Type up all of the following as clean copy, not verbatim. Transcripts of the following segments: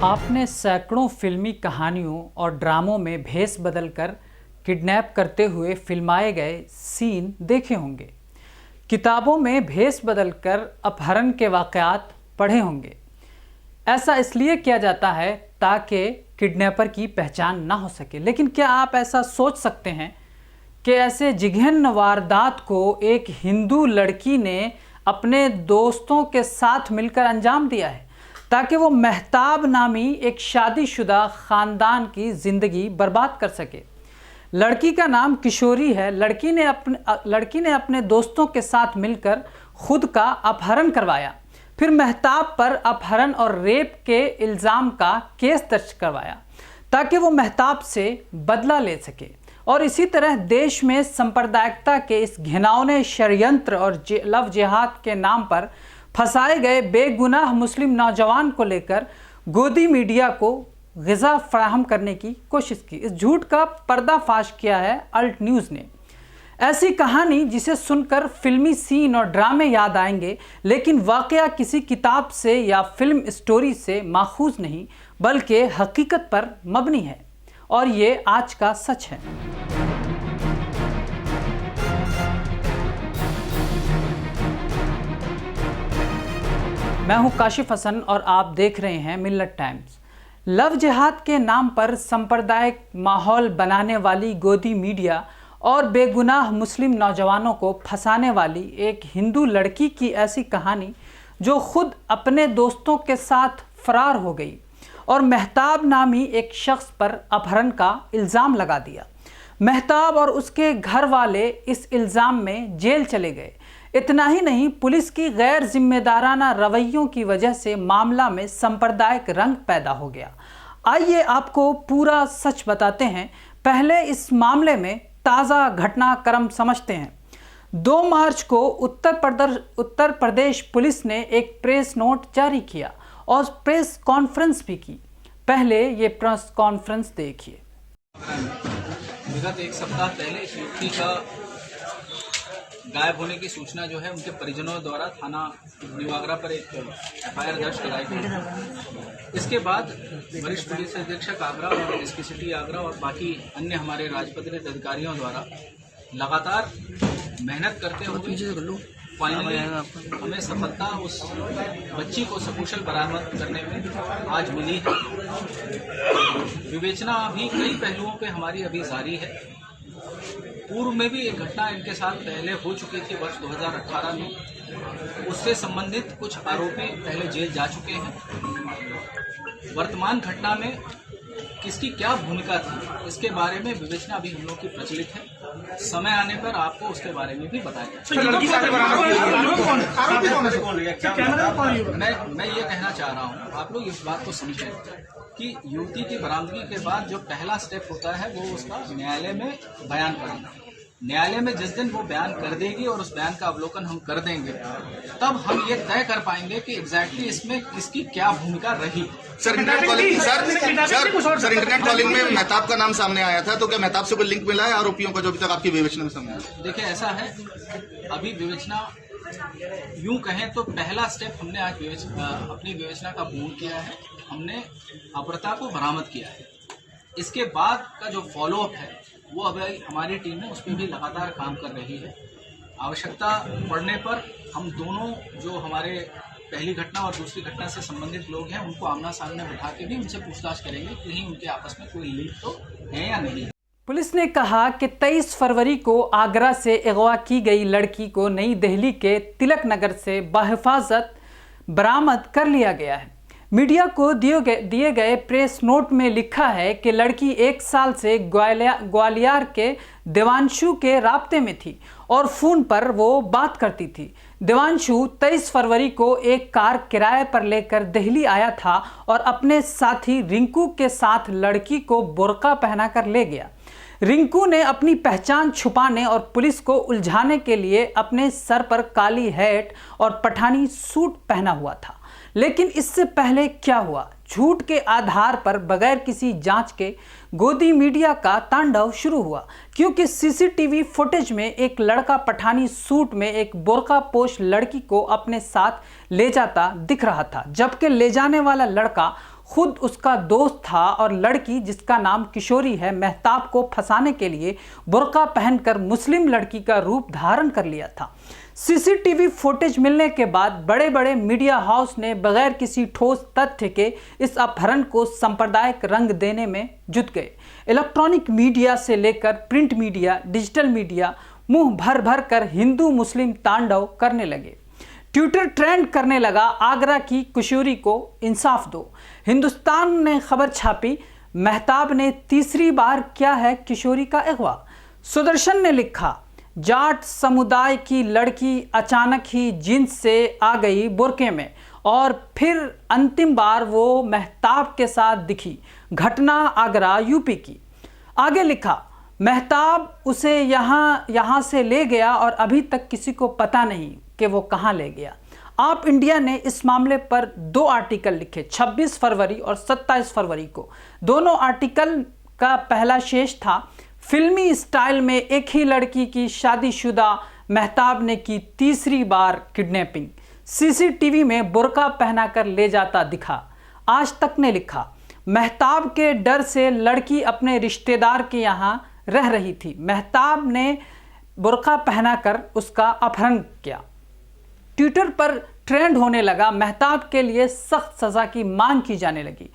आपने सैकड़ों फिल्मी कहानियों और ड्रामों में भेष बदलकर किडनैप करते हुए फिल्माए गए सीन देखे होंगे। किताबों में भेष बदलकर अपहरण के वाक़यात पढ़े होंगे। ऐसा इसलिए किया जाता है ताकि किडनैपर की पहचान ना हो सके। लेकिन क्या आप ऐसा सोच सकते हैं कि ऐसे जिघन्न वारदात को एक हिंदू लड़की ने अपने दोस्तों के साथ मिलकर अंजाम दिया है ताकि वो महताब नामी एक शादीशुदा ख़ानदान की ज़िंदगी बर्बाद कर सके। लड़की का नाम किशोरी है। लड़की ने अपने दोस्तों के साथ मिलकर खुद का अपहरण करवाया, फिर महताब पर अपहरण और रेप के इल्ज़ाम का केस दर्ज करवाया ताकि वो महताब से बदला ले सके। और इसी तरह देश में सांप्रदायिकता के इस घिनौने षड्यंत्र और लव जिहाद के नाम पर फंसाए गए बेगुनाह मुस्लिम नौजवान को लेकर गोदी मीडिया को ग़िज़ा फराहम करने की कोशिश की। इस झूठ का पर्दाफाश किया है अल्ट न्यूज़ ने। ऐसी कहानी जिसे सुनकर फिल्मी सीन और ड्रामे याद आएंगे, लेकिन वाक़या किसी किताब से या फिल्म स्टोरी से माखूज़ नहीं बल्कि हकीकत पर मबनी है। और ये आज का सच है। मैं हूं काशिफ हसन और आप देख रहे हैं मिल्लत टाइम्स। लव जिहाद के नाम पर सांप्रदायिक माहौल बनाने वाली गोदी मीडिया और बेगुनाह मुस्लिम नौजवानों को फंसाने वाली एक हिंदू लड़की की ऐसी कहानी जो खुद अपने दोस्तों के साथ फरार हो गई और महताब नामी एक शख्स पर अपहरण का इल्ज़ाम लगा दिया। महताब और उसके घर वाले इस इल्ज़ाम में जेल चले गए। इतना ही नहीं, पुलिस की गैर जिम्मेदाराना रवैयों की वजह से मामला में सांप्रदायिक रंग पैदा हो गया। आइए आपको पूरा सच बताते हैं। पहले इस मामले में ताज़ा घटनाक्रम समझते हैं। 2 मार्च को उत्तर प्रदेश पुलिस ने एक प्रेस नोट जारी किया और प्रेस कॉन्फ्रेंस भी की। पहले ये प्रेस कॉन्फ्रेंस देखिए। विगत 1 सप्ताह पहले इस युवती का गायब होने की सूचना जो है उनके परिजनों द्वारा थाना निवागरा पर एक एफआईआर दर्ज कराई गई। इसके बाद वरिष्ठ पुलिस अधीक्षक आगरा और एसपी सिटी आगरा और बाकी अन्य हमारे राजपत्रित अधिकारियों द्वारा लगातार मेहनत करते हुए फाइनली हमें सफलता उस बच्ची को सकुशल बरामद करने में आज मिली है। विवेचना अभी कई पहलुओं पे हमारी अभी जारी है। पूर्व में भी एक घटना इनके साथ पहले हो चुकी थी वर्ष 2018 में। उससे संबंधित कुछ आरोपी पहले जेल जा चुके हैं। वर्तमान घटना में किसकी क्या भूमिका थी इसके बारे में विवेचना अभी हम लोग की प्रचलित है। समय आने पर आपको उसके बारे में भी बताया जाएगा। मैं ये कहना चाह रहा हूँ, आप लोग इस बात को समझें कि युवती की बरामदगी के बाद जो पहला स्टेप होता है वो उसका न्यायालय में बयान कराना। न्यायालय में जिस दिन वो बयान कर देगी और उस बयान का अवलोकन हम कर देंगे, तब हम ये तय कर पाएंगे कि एग्जैक्टली इसमें किसकी क्या भूमिका रही। सर इंटरनेट कॉलिंग में महताब का नाम सामने आया था, तो क्या महताब से कोई लिंक मिला है आरोपियों का जो अभी तक आपकी विवेचना में सामने आया? देखिए, ऐसा है, अभी विवेचना यूं कहें तो पहला स्टेप हमने आज अपनी विवेचना का पूर्ण किया है। हमने अपहृता को बरामद किया है। इसके बाद का जो फॉलोअप है वो अभी हमारी टीम है उस पर भी लगातार काम कर रही है। आवश्यकता पड़ने पर हम दोनों जो हमारे पहली घटना और दूसरी घटना से संबंधित लोग हैं उनको आमना सामने बिठा के भी उनसे पूछताछ करेंगे कि कहीं उनके आपस में कोई लिंक तो है या नहीं। पुलिस ने कहा कि 23 फरवरी को आगरा से अगवा की गई लड़की को नई दिल्ली के तिलक नगर से बहिफाजत बरामद कर लिया गया है। मीडिया को दिए गए प्रेस नोट में लिखा है कि लड़की 1 साल से ग्वालियर के देवांशु के राब्ते में थी और फ़ोन पर वो बात करती थी। देवांशु 23 फरवरी को एक कार किराए पर लेकर दिल्ली आया था और अपने साथी रिंकू के साथ लड़की को बुर्का पहनाकर ले गया। रिंकू ने अपनी पहचान छुपाने और पुलिस को उलझाने के लिए अपने सर पर काली हैट और पठानी सूट पहना हुआ था। लेकिन इससे पहले क्या हुआ? झूठ के आधार पर बगैर किसी जांच के गोदी मीडिया का तांडव शुरू हुआ, क्योंकि सीसीटीवी फुटेज में एक लड़का पठानी सूट में एक बुर्का पोश लड़की को अपने साथ ले जाता दिख रहा था, जबकि ले जाने वाला लड़का खुद उसका दोस्त था और लड़की जिसका नाम किशोरी है मेहताब को फंसाने के लिए बुर्का पहनकर मुस्लिम लड़की का रूप धारण कर लिया था। सीसीटीवी फुटेज मिलने के बाद बड़े बड़े मीडिया हाउस ने बगैर किसी ठोस तथ्य के इस अपहरण को सांप्रदायिक रंग देने में जुट गए। इलेक्ट्रॉनिक मीडिया से लेकर प्रिंट मीडिया, डिजिटल मीडिया मुंह भर भर कर हिंदू मुस्लिम तांडव करने लगे। ट्विटर ट्रेंड करने लगा, आगरा की किशोरी को इंसाफ दो। हिंदुस्तान ने खबर छापी, मेहताब ने तीसरी बार किया है किशोरी का अगवा। सुदर्शन ने लिखा, जाट समुदाय की लड़की अचानक ही जींस से आ गई बुर्के में और फिर अंतिम बार वो मेहताब के साथ दिखी। घटना आगरा यूपी की। आगे लिखा, मेहताब उसे यहाँ से ले गया और अभी तक किसी को पता नहीं कि वो कहाँ ले गया। आप इंडिया ने इस मामले पर 2 आर्टिकल लिखे, 26 फरवरी और 27 फरवरी को। दोनों आर्टिकल का पहला शेष था, फिल्मी स्टाइल में एक ही लड़की की शादीशुदा मेहताब ने की तीसरी बार किडनैपिंग, सीसीटीवी में बुर्का पहनाकर ले जाता दिखा। आज तक ने लिखा, मेहताब के डर से लड़की अपने रिश्तेदार के यहाँ रह रही थी, मेहताब ने बुर्का पहनाकर उसका अपहरण किया। ट्विटर पर ट्रेंड होने लगा, मेहताब के लिए सख्त सजा की मांग की जाने लगी।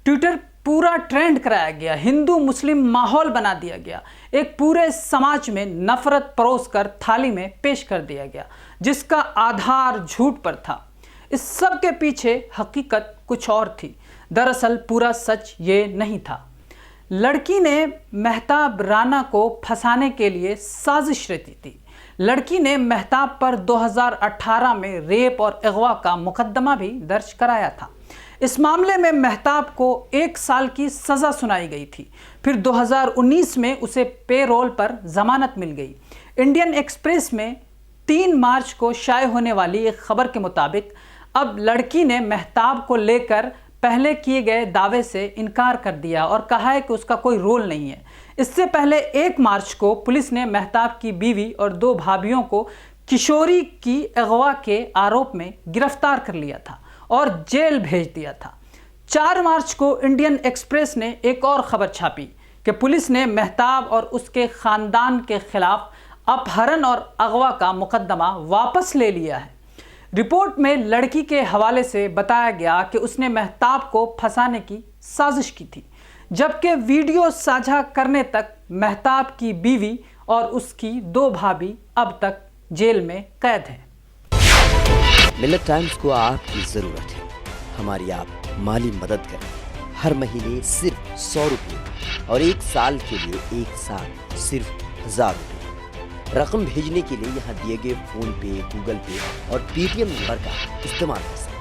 ट्विटर पूरा ट्रेंड कराया गया, हिंदू मुस्लिम माहौल बना दिया गया, एक पूरे समाज में नफरत परोसकर थाली में पेश कर दिया गया जिसका आधार झूठ पर था। इस सब के पीछे हकीकत कुछ और थी। दरअसल पूरा सच ये नहीं था। लड़की ने मेहताब राणा को फंसाने के लिए साजिश रची थी। लड़की ने मेहताब पर 2018 में रेप और अगवा का मुकदमा भी दर्ज कराया था। इस मामले में मेहताब को 1 साल की सज़ा सुनाई गई थी। फिर 2019 में उसे पेरोल पर जमानत मिल गई। इंडियन एक्सप्रेस में 3 मार्च को शाये होने वाली एक खबर के मुताबिक अब लड़की ने मेहताब को लेकर पहले किए गए दावे से इनकार कर दिया और कहा है कि उसका कोई रोल नहीं है। इससे पहले 1 मार्च को पुलिस ने मेहताब की बीवी और 2 भाभियों को किशोरी की अगवा के आरोप में गिरफ्तार कर लिया था और जेल भेज दिया था। 4 मार्च को इंडियन एक्सप्रेस ने एक और खबर छापी कि पुलिस ने मेहताब और उसके खानदान के खिलाफ अपहरण और अगवा का मुकदमा वापस ले लिया है। रिपोर्ट में लड़की के हवाले से बताया गया कि उसने मेहताब को फंसाने की साजिश की थी, जबकि वीडियो साझा करने तक मेहताब की बीवी और उसकी 2 भाभी अब तक जेल में कैद हैं। मिलत टाइम्स को आपकी जरूरत है, हमारी आप माली मदद करें। हर महीने सिर्फ 100 रुपये और 1 साल के लिए एक साथ सिर्फ 1000 रुपये। रकम भेजने के लिए यहाँ दिए गए फोन पे, गूगल पे और पेटीएम नंबर का इस्तेमाल कर सकते हैं।